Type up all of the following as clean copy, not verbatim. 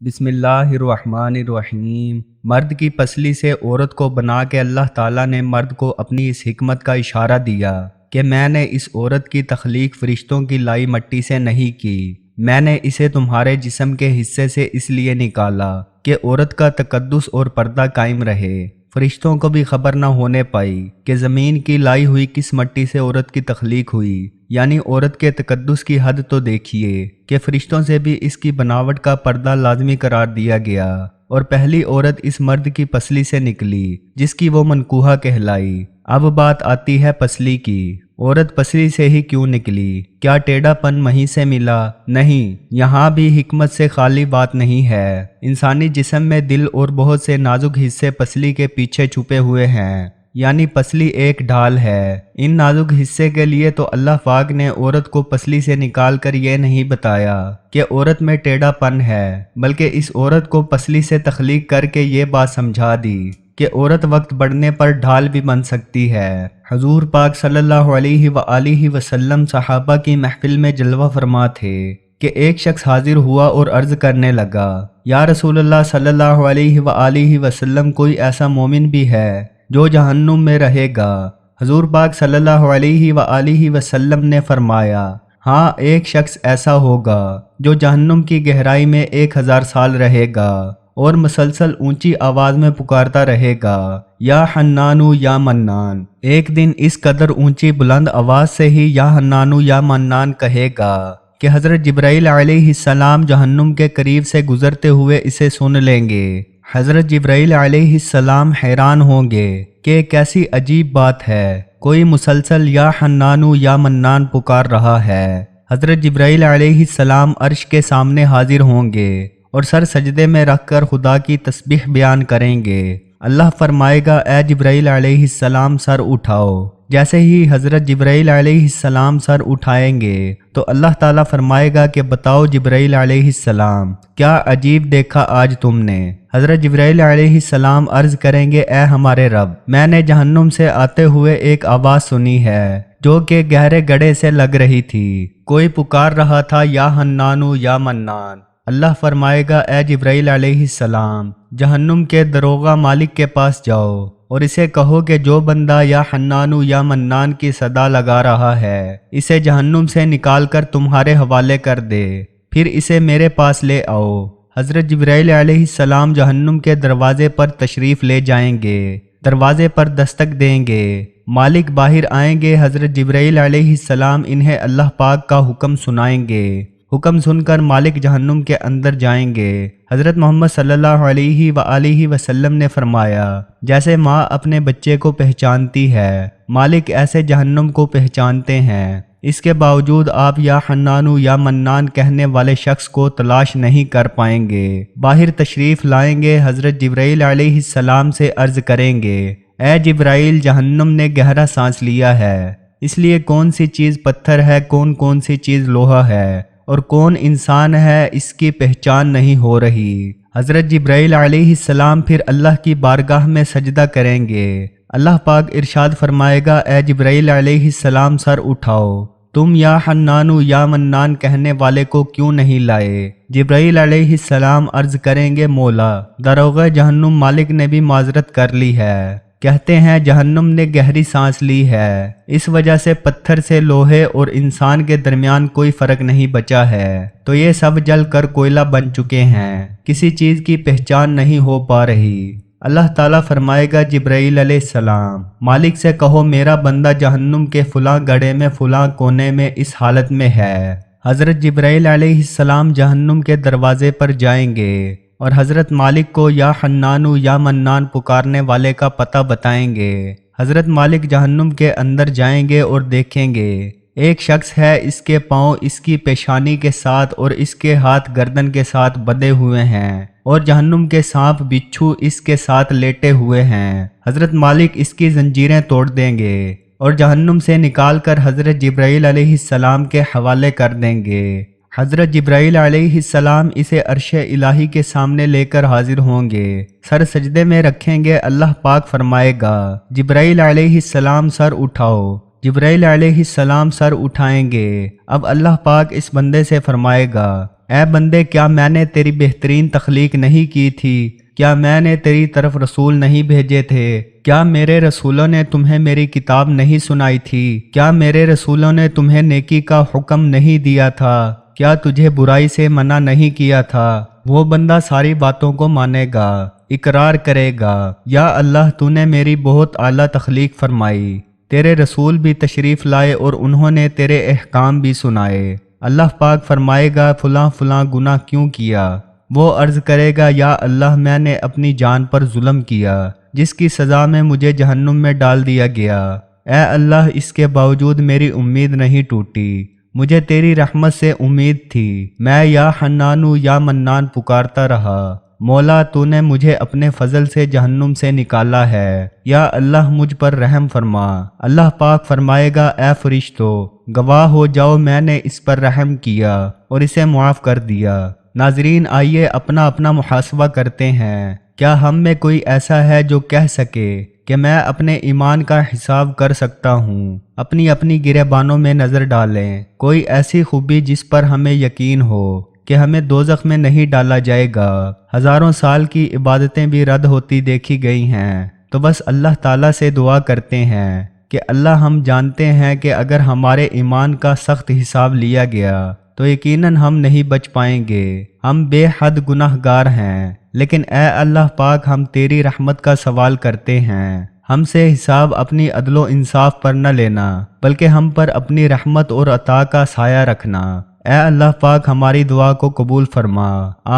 بسم اللہ الرحمن الرحیم۔ مرد کی پسلی سے عورت کو بنا کے اللہ تعالیٰ نے مرد کو اپنی اس حکمت کا اشارہ دیا کہ میں نے اس عورت کی تخلیق فرشتوں کی لائی مٹی سے نہیں کی، میں نے اسے تمہارے جسم کے حصے سے اس لیے نکالا کہ عورت کا تقدس اور پردہ قائم رہے۔ فرشتوں کو بھی خبر نہ ہونے پائی کہ زمین کی لائی ہوئی کس مٹی سے عورت کی تخلیق ہوئی، یعنی عورت کے تقدس کی حد تو دیکھیے کہ فرشتوں سے بھی اس کی بناوٹ کا پردہ لازمی قرار دیا گیا، اور پہلی عورت اس مرد کی پسلی سے نکلی جس کی وہ منکوحہ کہلائی۔ اب بات آتی ہے پسلی کی۔ عورت پسلی سے ہی کیوں نکلی؟ کیا ٹیڑھا پن وہیں سے ملا؟ نہیں، یہاں بھی حکمت سے خالی بات نہیں ہے۔ انسانی جسم میں دل اور بہت سے نازک حصے پسلی کے پیچھے چھپے ہوئے ہیں، یعنی پسلی ایک ڈھال ہے۔ ان نازک حصے کے لیے تو اللہ پاک نے عورت کو پسلی سے نکال کر یہ نہیں بتایا کہ عورت میں ٹیڑھا پن ہے، بلکہ اس عورت کو پسلی سے تخلیق کر کے یہ بات سمجھا دی کہ عورت وقت بڑھنے پر ڈھال بھی بن سکتی ہے۔ حضور پاک صلی اللہ علیہ وآلہ وسلم صحابہ کی محفل میں جلوہ فرما تھے کہ ایک شخص حاضر ہوا اور عرض کرنے لگا، یا رسول اللہ صلی اللہ علیہ وآلہ وسلم، کوئی ایسا مومن بھی ہے جو جہنم میں رہے گا؟ حضور پاک صلی اللہ علیہ وآلہ وسلم نے فرمایا، ہاں، ایک شخص ایسا ہوگا جو جہنم کی گہرائی میں 1000 سال رہے گا اور مسلسل اونچی آواز میں پکارتا رہے گا، یا حنانو یا منان۔ ایک دن اس قدر اونچی بلند آواز سے ہی یا حنانو یا منان کہے گا کہ حضرت جبرائیل علیہ السلام جہنم کے قریب سے گزرتے ہوئے اسے سن لیں گے۔ حضرت جبرائیل علیہ السلام حیران ہوں گے کہ کیسی عجیب بات ہے، کوئی مسلسل یا حنانو یا منان پکار رہا ہے۔ حضرت جبرائیل علیہ السلام عرش کے سامنے حاضر ہوں گے اور سر سجدے میں رکھ کر خدا کی تسبیح بیان کریں گے۔ اللہ فرمائے گا، اے جبرائیل علیہ السلام سر اٹھاؤ۔ جیسے ہی حضرت جبرائیل علیہ السلام سر اٹھائیں گے تو اللہ تعالیٰ فرمائے گا کہ بتاؤ جبرائیل علیہ السلام، کیا عجیب دیکھا آج تم نے؟ حضرت جبرائیل علیہ السلام عرض کریں گے، اے ہمارے رب، میں نے جہنم سے آتے ہوئے ایک آواز سنی ہے جو کہ گہرے گڑھے سے لگ رہی تھی، کوئی پکار رہا تھا یا حنانو یا منان۔ اللہ فرمائے گا، اے جبرائیل علیہ السلام، جہنم کے دروغہ مالک کے پاس جاؤ اور اسے کہو کہ جو بندہ یا حنانو یا منان کی صدا لگا رہا ہے اسے جہنم سے نکال کر تمہارے حوالے کر دے، پھر اسے میرے پاس لے آؤ۔ حضرت جبرائیل علیہ السلام جہنم کے دروازے پر تشریف لے جائیں گے، دروازے پر دستک دیں گے، مالک باہر آئیں گے۔ حضرت جبرائیل علیہ السلام انہیں اللہ پاک کا حکم سنائیں گے، حکم سن کر مالک جہنم کے اندر جائیں گے۔ حضرت محمد صلی اللہ علیہ وآلہ وسلم نے فرمایا، جیسے ماں اپنے بچے کو پہچانتی ہے، مالک ایسے جہنم کو پہچانتے ہیں۔ اس کے باوجود آپ یا حنانو یا منان کہنے والے شخص کو تلاش نہیں کر پائیں گے۔ باہر تشریف لائیں گے، حضرت جبرائیل علیہ السلام سے عرض کریں گے، اے جبرائیل، جہنم نے گہرا سانس لیا ہے، اس لیے کون سی چیز پتھر ہے، کون سی چیز لوہا ہے اور کون انسان ہے، اس کی پہچان نہیں ہو رہی۔ حضرت جبرائیل علیہ السلام پھر اللہ کی بارگاہ میں سجدہ کریں گے۔ اللہ پاک ارشاد فرمائے گا، اے جبرائیل علیہ السلام سر اٹھاؤ، تم یا حنانو یا منان کہنے والے کو کیوں نہیں لائے؟ جبرائیل علیہ السلام عرض کریں گے، مولا، دروغہ جہنم مالک نے بھی معذرت کر لی ہے، کہتے ہیں جہنم نے گہری سانس لی ہے، اس وجہ سے پتھر سے لوہے اور انسان کے درمیان کوئی فرق نہیں بچا ہے، تو یہ سب جل کر کوئلہ بن چکے ہیں، کسی چیز کی پہچان نہیں ہو پا رہی۔ اللہ تعالیٰ فرمائے گا، جبرائیل علیہ السلام، مالک سے کہو میرا بندہ جہنم کے فلاں گڑھے میں فلاں کونے میں اس حالت میں ہے۔ حضرت جبرائیل علیہ السلام جہنم کے دروازے پر جائیں گے اور حضرت مالک کو یا حنانو یا منان پکارنے والے کا پتہ بتائیں گے۔ حضرت مالک جہنم کے اندر جائیں گے اور دیکھیں گے ایک شخص ہے، اس کے پاؤں اس کی پیشانی کے ساتھ اور اس کے ہاتھ گردن کے ساتھ بندھے ہوئے ہیں اور جہنم کے سانپ بچھو اس کے ساتھ لیٹے ہوئے ہیں۔ حضرت مالک اس کی زنجیریں توڑ دیں گے اور جہنم سے نکال کر حضرت جبرائیل علیہ السلام کے حوالے کر دیں گے۔ حضرت جبرائیل علیہ السلام اسے عرش الہی کے سامنے لے کر حاضر ہوں گے، سر سجدے میں رکھیں گے۔ اللہ پاک فرمائے گا، جبرائیل علیہ السلام سر اٹھاؤ۔ جبرائیل علیہ السلام سر اٹھائیں گے۔ اب اللہ پاک اس بندے سے فرمائے گا، اے بندے کیا میں نے تیری بہترین تخلیق نہیں کی تھی؟ کیا میں نے تیری طرف رسول نہیں بھیجے تھے؟ کیا میرے رسولوں نے تمہیں میری کتاب نہیں سنائی تھی؟ کیا میرے رسولوں نے تمہیں نیکی کا حکم نہیں دیا تھا؟ کیا تجھے برائی سے منع نہیں کیا تھا؟ وہ بندہ ساری باتوں کو مانے گا، اقرار کرے گا، یا اللہ تو نے میری بہت اعلیٰ تخلیق فرمائی، تیرے رسول بھی تشریف لائے اور انہوں نے تیرے احکام بھی سنائے۔ اللہ پاک فرمائے گا فلاں فلاں گناہ کیوں کیا؟ وہ عرض کرے گا یا اللہ میں نے اپنی جان پر ظلم کیا جس کی سزا میں مجھے جہنم میں ڈال دیا گیا۔ اے اللہ اس کے باوجود میری امید نہیں ٹوٹی، مجھے تیری رحمت سے امید تھی، میں یا حنانو یا منان پکارتا رہا، مولا تو نے مجھے اپنے فضل سے جہنم سے نکالا ہے، یا اللہ مجھ پر رحم فرما۔ اللہ پاک فرمائے گا اے فرشتو گواہ ہو جاؤ میں نے اس پر رحم کیا اور اسے معاف کر دیا۔ ناظرین آئیے اپنا اپنا محاسبہ کرتے ہیں، کیا ہم میں کوئی ایسا ہے جو کہہ سکے کہ میں اپنے ایمان کا حساب کر سکتا ہوں؟ اپنی اپنی گریبانوں میں نظر ڈالیں، کوئی ایسی خوبی جس پر ہمیں یقین ہو کہ ہمیں دوزخ میں نہیں ڈالا جائے گا۔ ہزاروں سال کی عبادتیں بھی رد ہوتی دیکھی گئی ہیں، تو بس اللہ تعالیٰ سے دعا کرتے ہیں کہ اللہ ہم جانتے ہیں کہ اگر ہمارے ایمان کا سخت حساب لیا گیا تو یقیناً ہم نہیں بچ پائیں گے، ہم بے حد گناہ گار ہیں، لیکن اے اللہ پاک ہم تیری رحمت کا سوال کرتے ہیں، ہم سے حساب اپنی عدل و انصاف پر نہ لینا بلکہ ہم پر اپنی رحمت اور عطا کا سایہ رکھنا۔ اے اللہ پاک ہماری دعا کو قبول فرما،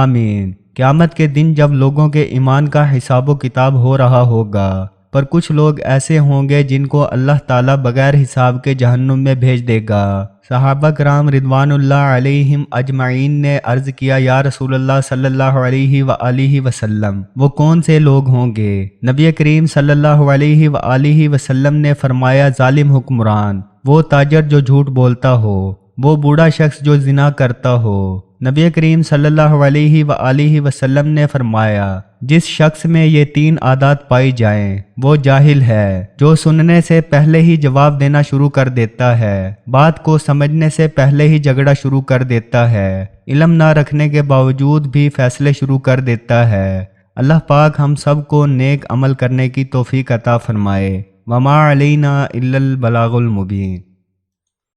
آمین۔ قیامت کے دن جب لوگوں کے ایمان کا حساب و کتاب ہو رہا ہوگا، پر کچھ لوگ ایسے ہوں گے جن کو اللہ تعالیٰ بغیر حساب کے جہنم میں بھیج دے گا۔ صحابہ کرام رضوان اللہ علیہم اجمعین نے عرض کیا یا رسول اللہ صلی اللہ علیہ وآلہ وسلم وہ کون سے لوگ ہوں گے؟ نبی کریم صلی اللہ علیہ وآلہ وسلم نے فرمایا ظالم حکمران، وہ تاجر جو جھوٹ بولتا ہو، وہ بوڑھا شخص جو زنا کرتا ہو۔ نبی کریم صلی اللہ علیہ وآلہ وسلم نے فرمایا جس شخص میں یہ تین عادات پائی جائیں وہ جاہل ہے، جو سننے سے پہلے ہی جواب دینا شروع کر دیتا ہے، بات کو سمجھنے سے پہلے ہی جھگڑا شروع کر دیتا ہے، علم نہ رکھنے کے باوجود بھی فیصلے شروع کر دیتا ہے۔ اللہ پاک ہم سب کو نیک عمل کرنے کی توفیق عطا فرمائے۔ وما علینا الا البلاغ المبین۔